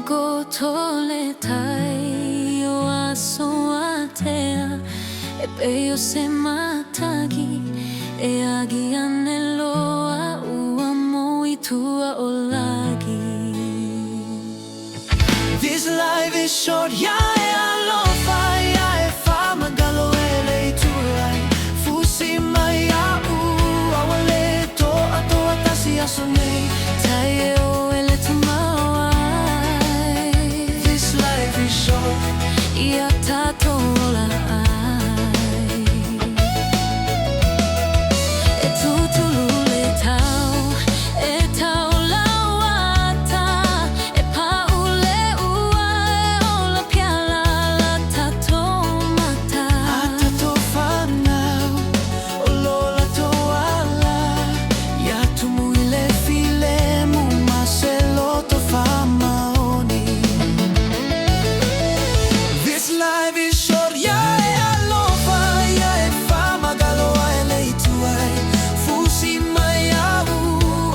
go tole tai o aso atea e peio se matagi e agi aneloa ua moi tua o lagi. This life is short, ya e alofa, ya e fa magalo ele tuai. Fusi mai au, awale to ato atasi asonei. Tai e o ele tu mawai. This life is short, Ia tato ola ai. E tutulu le tau, e tau lauata, e paule ua e ola piala la tato mata. atato fanau, o lola to ala. Ya tumuile file mu maselo to famaoni. This life is short, ya e alofa, ya e fa magalo ele tuai. Fusi mai au,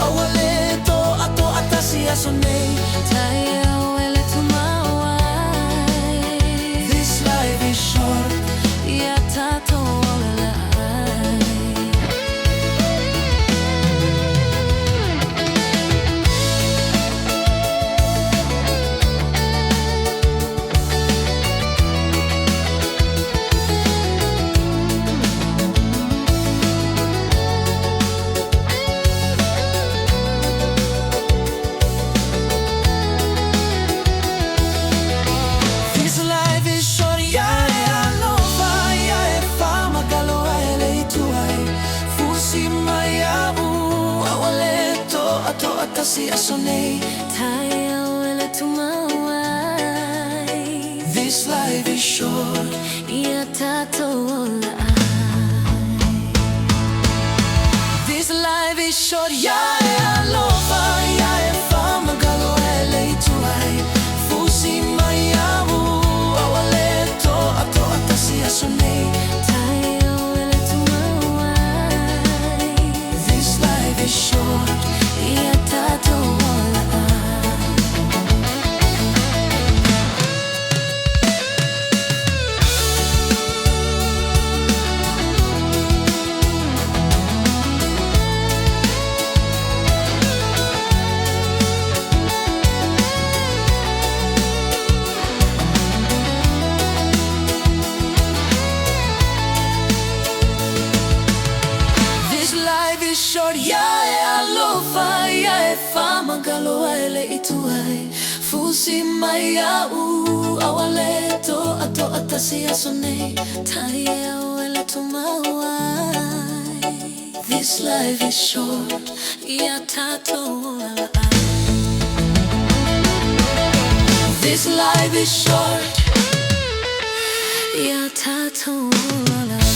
awale to ato atasi asonei. Tai e o ele tu mawai. This life is short, Ia tato ola ai. this life is short, ya e alofa, ya e fa magalo ele tuai. Fusi mai au, awale to ato atasi asonei. Tai e o ele tu mawai. This life is short, Ia tato ola ai. this life is short, ya e alofa, ya e fa magalo ele tuai. Fusi mai au, awale to ato atasi asonei. Tai e o ele tu mawai. This life is short, Ia tato ola ai. this life is short, ya e alofa, ya e fa magalo ele tuai. Fusi mai au, awale to ato atasi asonei. Tai e o ele tu mawai. This life is short, Ia tato ola ai. this life is short. Ia tato ola ai.